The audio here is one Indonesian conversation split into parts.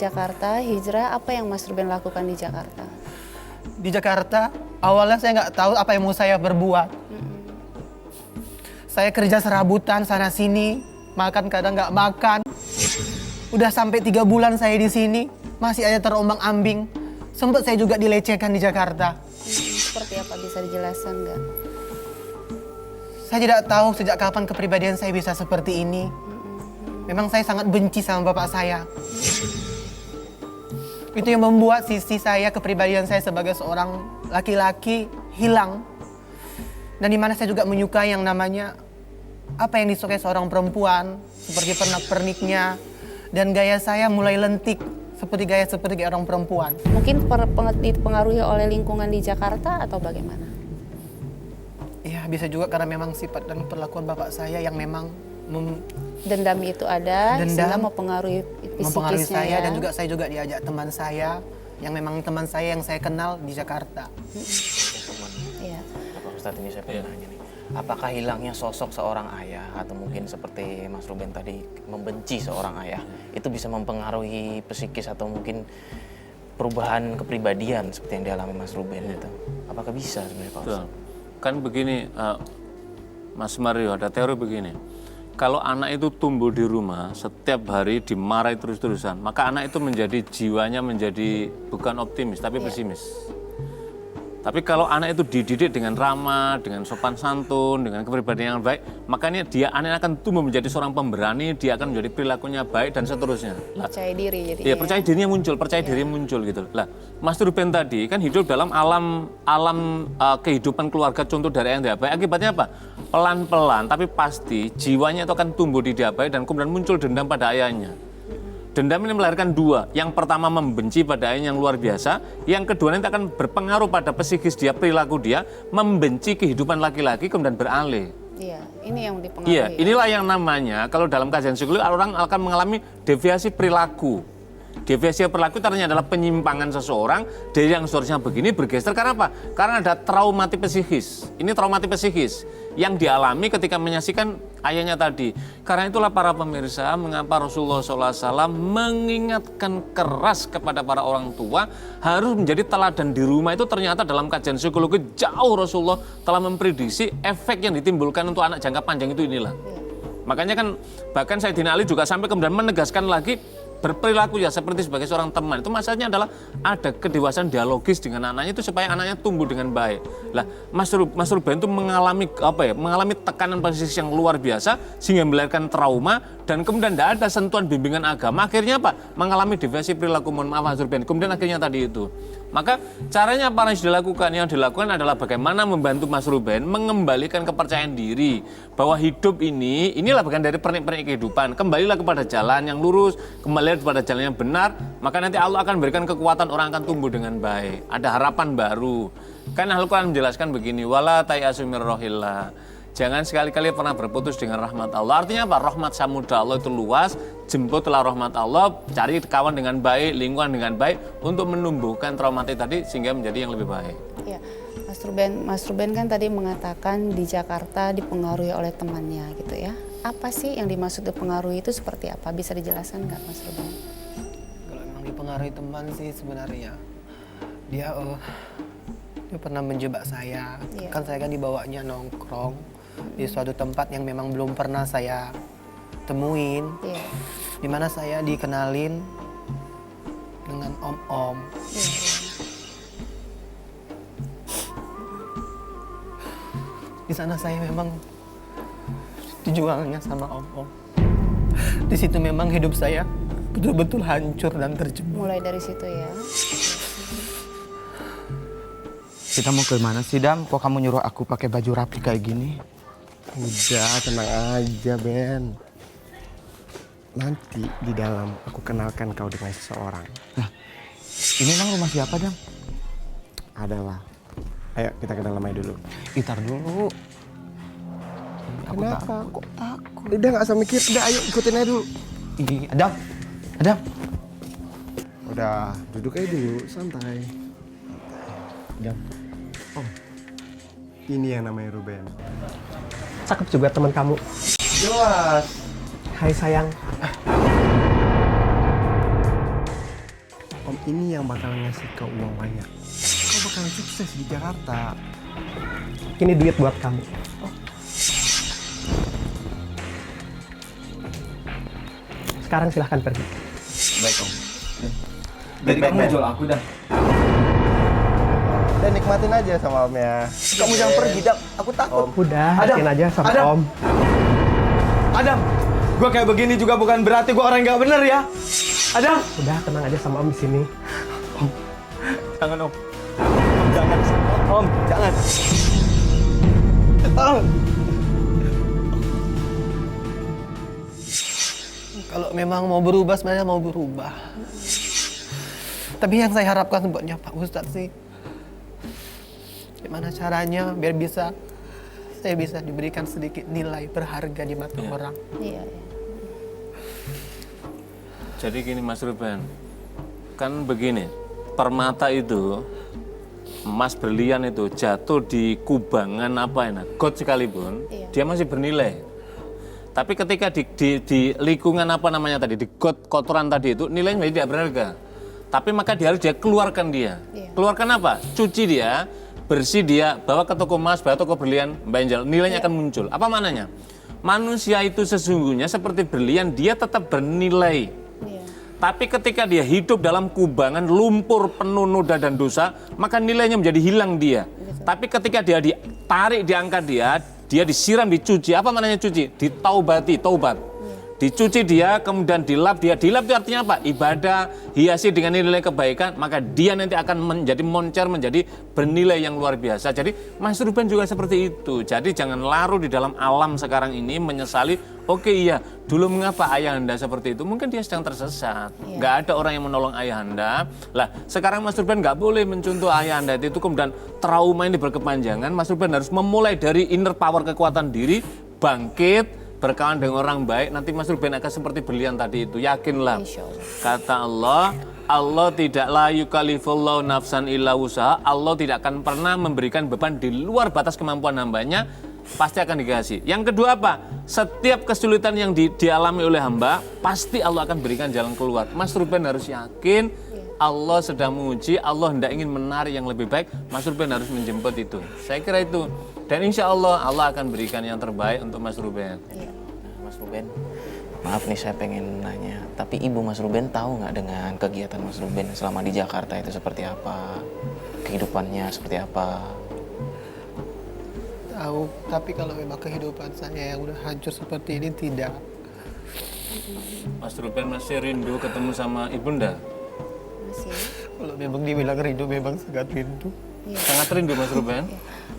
Jakarta, hijrah, apa yang Mas Ruben lakukan di Jakarta? Di Jakarta, awalnya saya nggak tahu apa yang mau saya berbuat. Saya kerja serabutan sana-sini, makan kadang nggak makan. Udah sampai 3 bulan saya di sini, masih aja terombang-ambing. Sempat saya juga dilecehkan di Jakarta. Seperti apa, bisa dijelaskan nggak? Saya tidak tahu sejak kapan kepribadian saya bisa seperti ini. Memang saya sangat benci sama bapak saya. Itu yang membuat sisi saya, kepribadian saya sebagai seorang laki-laki hilang. Dan dimana saya juga menyukai yang namanya apa yang disukai seorang perempuan, seperti pernak-perniknya. Dan gaya saya mulai lentik, seperti gaya orang perempuan. Mungkin dipengaruhi oleh lingkungan di Jakarta atau bagaimana? Ya bisa juga karena memang sifat dan perlakuan bapak saya yang memang Dendam itu ada, sehingga dendam, mempengaruhi mempengaruhi psikisnya saya. ya? Dan juga saya juga diajak teman saya, yang memang teman saya yang saya kenal di Jakarta. Iya. Pak Ustadz, ini saya pengen nanya nih. Apakah hilangnya sosok seorang ayah atau mungkin seperti Mas Ruben tadi membenci seorang ayah itu bisa mempengaruhi psikis atau mungkin perubahan kepribadian seperti yang dialami Mas Ruben itu? Apakah bisa sebenarnya Pak Ustadz? Kan begini, Mas Mario, ada teori begini. Kalau anak itu tumbuh di rumah, setiap hari dimarahi terus-terusan, maka anak itu menjadi jiwanya menjadi bukan optimis, tapi pesimis. Tapi kalau anak itu dididik dengan ramah, dengan sopan santun, dengan kepribadian yang baik, makanya anak akan tumbuh menjadi seorang pemberani, dia akan menjadi perilakunya baik dan seterusnya. Percaya diri jadi. Iya, percaya dirinya muncul, percaya diri muncul gitu. Lah, Mas Ruben tadi kan hidup dalam alam kehidupan keluarga contoh dari yang tidak baik. Akibatnya apa? Pelan-pelan tapi pasti jiwanya itu akan tumbuh di dia baik dan kemudian muncul dendam pada ayahnya. Dendam ini melahirkan 2. Yang pertama membenci pada ayahnya yang luar biasa. Yang kedua nanti akan berpengaruh pada psikis dia, perilaku dia, membenci kehidupan laki-laki kemudian beralih. Iya, ini yang dipengaruhi. Iya, inilah yang namanya kalau dalam kajian psikologi orang akan mengalami deviasi perilaku. Deviasi perilaku ternyata adalah penyimpangan seseorang dari yang seharusnya begini bergeser karena apa? Karena ada traumati psikis. Ini traumati psikis yang dialami ketika menyaksikan ayahnya tadi. Karena itulah para pemirsa, mengapa Rasulullah SAW mengingatkan keras kepada para orang tua harus menjadi teladan di rumah. Itu ternyata dalam kajian psikologi jauh Rasulullah telah memprediksi efek yang ditimbulkan untuk anak jangka panjang itu inilah. Makanya kan bahkan Sayyidina Ali juga sampai kemudian menegaskan lagi berperilaku ya seperti sebagai seorang teman. Itu masalahnya adalah ada kedewasaan dialogis dengan anaknya itu supaya anaknya tumbuh dengan baik. Lah, Mas Ruben itu mengalami mengalami tekanan psikis yang luar biasa sehingga melahirkan trauma dan kemudian tidak ada sentuhan bimbingan agama. Akhirnya apa? Mengalami deviasi perilaku, mohon maaf Mas Ruben. Kemudian akhirnya tadi itu. Maka caranya apa yang dilakukan? Yang dilakukan adalah bagaimana membantu Mas Ruben mengembalikan kepercayaan diri bahwa hidup inilah bagian dari pernik-pernik kehidupan. Kembalilah kepada jalan yang lurus, kembalilah kepada jalan yang benar, maka nanti Allah akan berikan kekuatan, orang akan tumbuh dengan baik. Ada harapan baru. Kan Al-Quran menjelaskan begini, wala tayasu mir rohillah. Jangan sekali-kali pernah berputus dengan rahmat Allah. Artinya apa? Rahmat samudra Allah itu luas, jemputlah rahmat Allah, cari kawan dengan baik, lingkungan dengan baik untuk menumbuhkan traumatik tadi sehingga menjadi yang lebih baik. Ya, Mas Ruben kan tadi mengatakan di Jakarta dipengaruhi oleh temannya gitu ya. Apa sih yang dimaksud dipengaruhi itu seperti apa? Bisa dijelaskan nggak Mas Ruben? Kalau memang dipengaruhi teman sih sebenarnya dia pernah menjebak saya. Kan saya kan dibawanya nongkrong di suatu tempat yang memang belum pernah saya temuin. Dimana saya dikenalin dengan om-om. Di sana saya memang dijualnya sama om-om. Di situ memang hidup saya betul-betul hancur dan terjebak. Mulai dari situ ya. Kita mau ke mana sih, Dam? Kok kamu nyuruh aku pakai baju rapi kayak gini? Udah, tenang aja, Ben. Nanti di dalam aku kenalkan kau dengan seseorang. Nah, ini emang rumah siapa, Dam? Adalah. Ayo kita ke dalam aja dulu. Itar dulu. Kenapa? Kok takut? Udah gak usah mikir, udah ayo ikutin aja dulu. Adam. Udah, duduk aja dulu, santai. Adam. Oh, ini yang namanya Ruben. Cakep juga teman kamu. Jelas. Hai sayang. ini yang bakal ngasih kau uang banyak. Kau bakal sukses di Jakarta. Ini duit buat kamu. Sekarang silahkan pergi. Baik om. Jadi kamu jual aku dah. Dan nikmatin aja sama omnya. Kamu jangan pergi, Dam. Aku takut. Udah, Adam, yakin aja sama Adam. Om. Adam, gua kayak begini juga bukan berarti gua orang nggak bener ya. Adam. Udah, tenang aja sama Om di sini. Jangan om. Om jangan. Om jangan. Kalau memang mau berubah, sebenarnya mau berubah. Tapi yang saya harapkan buatnya Pak Ustadz sih, gimana caranya biar saya bisa diberikan sedikit nilai berharga di mata orang. Iya, iya. Jadi gini Mas Ruben, kan begini, permata itu, emas berlian itu jatuh di kubangan apa enak, got sekalipun, Iya. dia masih bernilai. Tapi ketika di lingkungan apa namanya tadi, di got kotoran tadi itu nilainya menjadi tidak berharga. Tapi maka dia harus keluarkan dia. Iya. Keluarkan apa? Cuci dia, bersih dia, bawa ke toko emas, bawa toko berlian, Mbak Angel, nilainya akan muncul. Apa maknanya? Manusia itu sesungguhnya seperti berlian, dia tetap bernilai. Iya. Tapi ketika dia hidup dalam kubangan lumpur penuh noda dan dosa, maka nilainya menjadi hilang dia. Tapi ketika dia ditarik, diangkat dia disiram, dicuci. Apa maknanya cuci? Ditaubati, taubat. Dicuci dia, kemudian dilap dia. Dilap itu artinya apa? Ibadah, hiasi dengan nilai kebaikan, maka dia nanti akan menjadi moncer, menjadi bernilai yang luar biasa. Jadi Mas Ruben juga seperti itu. Jadi jangan larut di dalam alam sekarang ini menyesali, oke iya, dulu mengapa ayahanda seperti itu? Mungkin dia sedang tersesat. Nggak ada orang yang menolong ayahanda. Lah, sekarang Mas Ruben nggak boleh mencontoh ayahanda itu kemudian trauma ini berkepanjangan. Mas Ruben harus memulai dari inner power, kekuatan diri, bangkit, berkawan dengan orang baik, nanti Mas Ruben akan seperti berlian tadi itu, yakinlah. Insya Allah. Kata Allah tidak la yukallifullahu nafsan illa wusaha, Allah tidak akan pernah memberikan beban di luar batas kemampuan hambanya, pasti akan dikasih. Yang kedua apa? Setiap kesulitan yang dialami oleh hamba, pasti Allah akan berikan jalan keluar. Mas Ruben harus yakin, Allah sedang menguji, Allah hendak ingin menarik yang lebih baik, Mas Ruben harus menjemput itu. Saya kira itu. Dan insya Allah, Allah akan berikan yang terbaik untuk Mas Ruben. Iya. Nah, Mas Ruben, maaf nih saya pengen nanya, tapi ibu Mas Ruben tahu nggak dengan kegiatan Mas Ruben selama di Jakarta itu seperti apa? Kehidupannya seperti apa? Tahu, tapi kalau memang kehidupan saya yang udah hancur seperti ini, tidak. Mas Ruben masih rindu ketemu sama ibunda? Masih. Kalau memang dibilang rindu, memang sangat rindu. Iya. Sangat rindu Mas Ruben?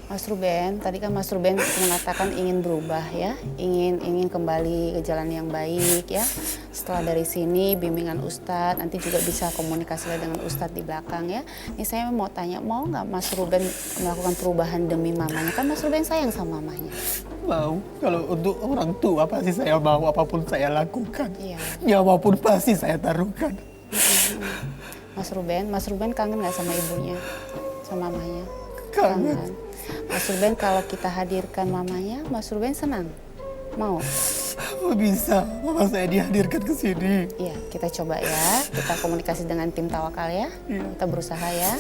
Mas Ruben, tadi kan Mas Ruben mengatakan ingin berubah ya, ingin kembali ke jalan yang baik ya. Setelah dari sini bimbingan Ustadz, nanti juga bisa komunikasi dengan Ustadz di belakang ya. Ini saya mau tanya, mau nggak Mas Ruben melakukan perubahan demi mamanya? Kan Mas Ruben sayang sama mamanya. Mau, kalau untuk orang tua pasti saya mau, apapun saya lakukan. Iya. Nyawa pun pasti saya taruhkan. Mas Ruben kangen nggak sama ibunya, sama mamanya? Kangen. Mas Ruben kalau kita hadirkan mamanya, Mas Ruben senang? Mau? Oh, bisa, mama saya dihadirkan ke sini. Iya, kita coba ya. Kita komunikasi dengan tim Tawakal ya. Kita berusaha ya.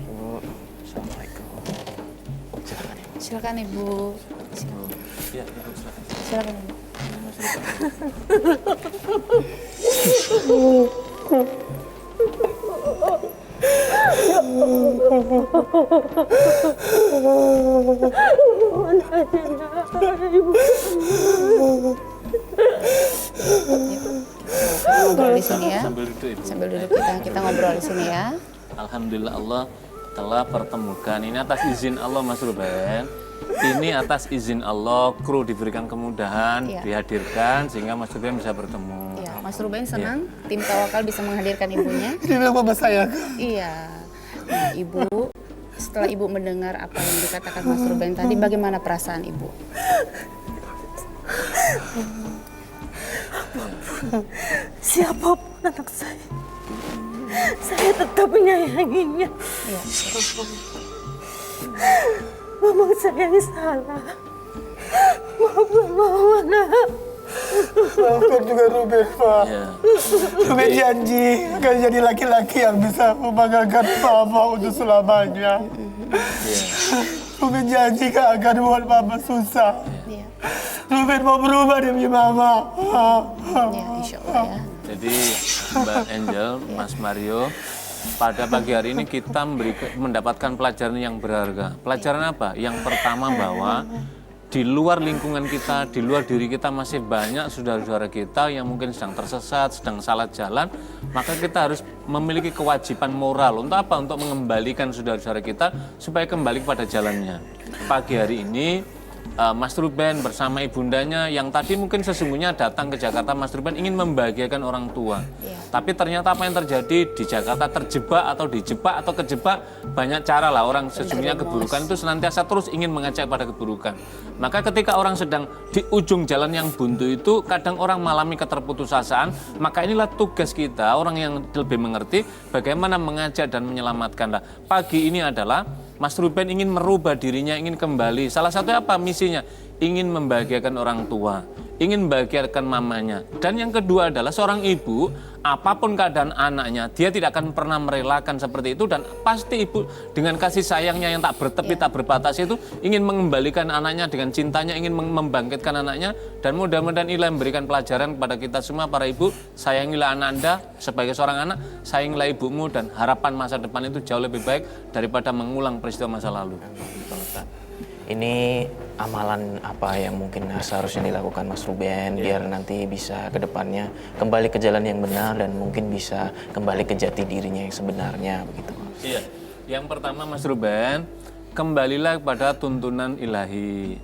Ibu, Assalamualaikum. Silakan Ibu. Iya, silakan. Silakan Ibu. Ngobrol di sini ya. Sambil duduk Ibu. Sambil duduk kita ngobrol di sini ya. Alhamdulillah Allah telah pertemukan. Ini atas izin Allah Mas Ruben. Ini atas izin Allah, kru diberikan kemudahan, Iya. dihadirkan sehingga Mas Ruben bisa bertemu. Iya, Mas Ruben senang tim Tawakal bisa menghadirkan ibunya. Ini memang mama saya. Iya. Nah, Ibu, setelah Ibu mendengar apa yang dikatakan Mas Ruben tadi, bagaimana perasaan Ibu? Siapapun anak saya tetap menyayanginya. Iya. Memang saya yang salah. Maafkan mama, nak. Maafkan juga Ruben, Pak. Ya. Ruben janji akan jadi laki-laki yang bisa membanggakan Mama untuk selamanya. Ya. Ruben janji gak akan buat Mama susah. Iya. Ruben mau berubah demi Mama. Ya, insya Allah ya. Jadi Mbak Angel, Mas Mario, pada pagi hari ini kita mendapatkan pelajaran yang berharga. Pelajaran apa? Yang pertama bahwa di luar lingkungan kita, di luar diri kita masih banyak saudara-saudara kita yang mungkin sedang tersesat, sedang salah jalan. Maka kita harus memiliki kewajiban moral. Untuk apa? Untuk mengembalikan saudara-saudara kita supaya kembali pada jalannya. Pagi hari ini Mas Ruben bersama ibundanya yang tadi mungkin sesungguhnya datang ke Jakarta, Mas Ruben ingin membahagiakan orang tua. Tapi ternyata apa yang terjadi di Jakarta, terjebak atau dijebak atau kejebak, banyak cara lah orang sesungguhnya keburukan itu senantiasa terus ingin mengajak pada keburukan. Maka ketika orang sedang di ujung jalan yang buntu itu, kadang orang mengalami keterputusasaan, maka inilah tugas kita, orang yang lebih mengerti bagaimana mengajak dan menyelamatkan. Lah, pagi ini adalah Mas Ruben ingin merubah dirinya, ingin kembali. Salah satunya apa misinya? Ingin membahagiakan orang tua, ingin membahagiakan mamanya. Dan yang kedua adalah seorang ibu, apapun keadaan anaknya, dia tidak akan pernah merelakan seperti itu. Dan pasti ibu dengan kasih sayangnya yang tak bertepi, tak berbatas itu, ingin mengembalikan anaknya dengan cintanya, ingin membangkitkan anaknya. Dan mudah-mudahan inilah yang memberikan pelajaran kepada kita semua para ibu. Sayangilah anak Anda sebagai seorang anak, sayangilah ibumu, dan harapan masa depan itu jauh lebih baik daripada mengulang peristiwa masa lalu. Ini amalan apa yang mungkin seharusnya dilakukan Mas Ruben biar nanti bisa ke depannya kembali ke jalan yang benar dan mungkin bisa kembali ke jati dirinya yang sebenarnya begitu. Iya, yang pertama Mas Ruben, kembalilah kepada tuntunan ilahi.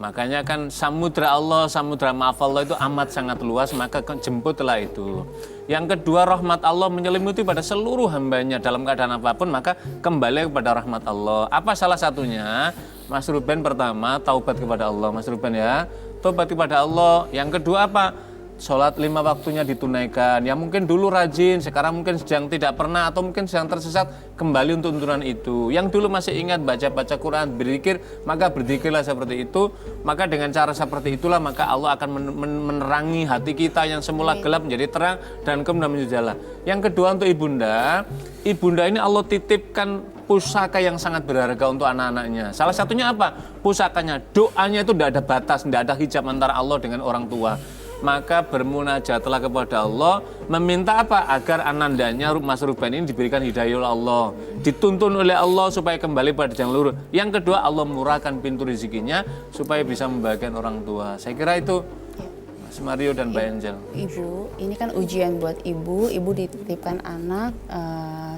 Makanya kan samudra Allah, samudra maaf Allah itu amat sangat luas, maka jemputlah itu. Yang kedua, rahmat Allah menyelimuti pada seluruh hambanya dalam keadaan apapun, maka kembali kepada rahmat Allah. Apa salah satunya? Mas Ruben pertama, taubat kepada Allah, Mas Ruben ya. Taubat kepada Allah. Yang kedua apa? Sholat 5 waktunya ditunaikan. Yang mungkin dulu rajin, sekarang mungkin sedang tidak pernah atau mungkin sedang tersesat, kembali untuk tuntunan itu. Yang dulu masih ingat baca-baca Quran, berzikir, maka berzikirlah seperti itu. Maka dengan cara seperti itulah maka Allah akan menerangi hati kita yang semula gelap menjadi terang dan kemudian menjadi jalan. Yang kedua untuk ibunda ini Allah titipkan pusaka yang sangat berharga untuk anak-anaknya. Salah satunya apa? Pusakanya, doanya itu tidak ada batas, tidak ada hijab antara Allah dengan orang tua. Maka bermunajatlah kepada Allah, meminta apa? Agar anandanya Mas Ruben ini diberikan hidayah oleh Allah, dituntun oleh Allah supaya kembali pada jalan lurus. Yang kedua, Allah murahkan pintu rezekinya supaya bisa membahagiakan orang tua. Saya kira itu Mas Mario dan Mbak Angel. Ibu, ini kan ujian buat ibu dititipkan anak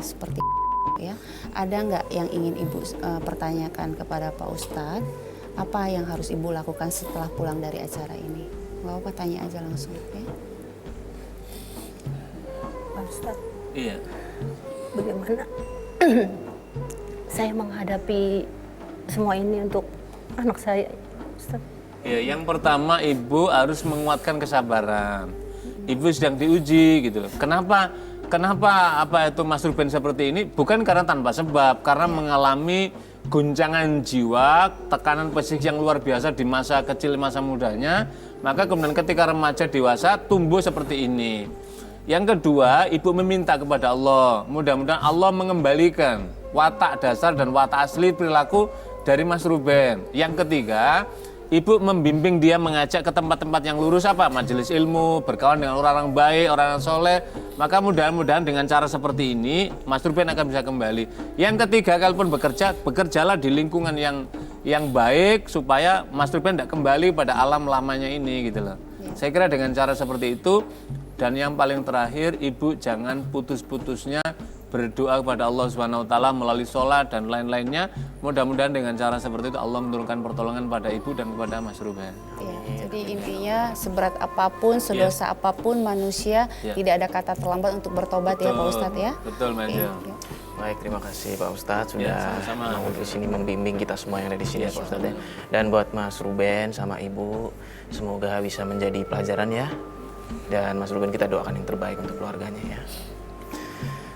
seperti ya. Ada nggak yang ingin ibu pertanyakan kepada Pak Ustadz? Apa yang harus ibu lakukan setelah pulang dari acara ini? Gak apa, tanya aja langsung ya. Pak Ustadz, Iya. bagaimana saya menghadapi semua ini untuk anak saya, Ustadz? Ya, yang pertama ibu harus menguatkan kesabaran. Ibu sedang diuji gitu loh. Kenapa apa itu Mas Ruben seperti ini? Bukan karena tanpa sebab, karena mengalami guncangan jiwa, tekanan psikis yang luar biasa di masa kecil, masa mudanya. Maka kemudian ketika remaja dewasa tumbuh seperti ini. Yang kedua, ibu meminta kepada Allah, mudah-mudahan Allah mengembalikan watak dasar dan watak asli perilaku dari Mas Ruben. Yang ketiga, ibu membimbing dia, mengajak ke tempat-tempat yang lurus, apa? Majelis ilmu, berkawan dengan orang-orang baik, orang-orang soleh. Maka mudah-mudahan dengan cara seperti ini, Mas Ruben akan bisa kembali. Yang ketiga, kalaupun bekerjalah di lingkungan yang baik supaya Mas Ruben tidak kembali pada alam lamanya ini gitu loh. Saya kira dengan cara seperti itu. Dan yang paling terakhir, ibu jangan putus-putusnya berdoa kepada Allah Subhanahu wa taala melalui sholat dan lain-lainnya. Mudah-mudahan dengan cara seperti itu Allah menurunkan pertolongan pada ibu dan kepada Mas Ruben. Ya, jadi intinya seberat apapun, sedosa apapun manusia, tidak ada kata terlambat untuk bertobat. Betul, ya Pak Ustadz ya. Betul, Mbak Angel. Baik, terima kasih Pak Ustadz sudah sama-sama di sini membimbing kita semua yang ada di sini, Pak Ustadz ya. Dan buat Mas Ruben sama Ibu, semoga bisa menjadi pelajaran ya. Dan Mas Ruben kita doakan yang terbaik untuk keluarganya ya.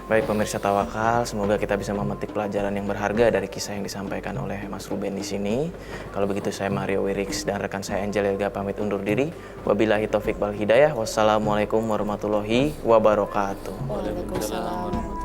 Baik pemirsa Tawakal, semoga kita bisa memetik pelajaran yang berharga dari kisah yang disampaikan oleh Mas Ruben di sini. Kalau begitu saya Mario Wirix dan rekan saya Angel Elga pamit undur diri. Wabillahi taufik wal hidayah. Wassalamualaikum warahmatullahi wabarakatuh. Waalaikumsalam.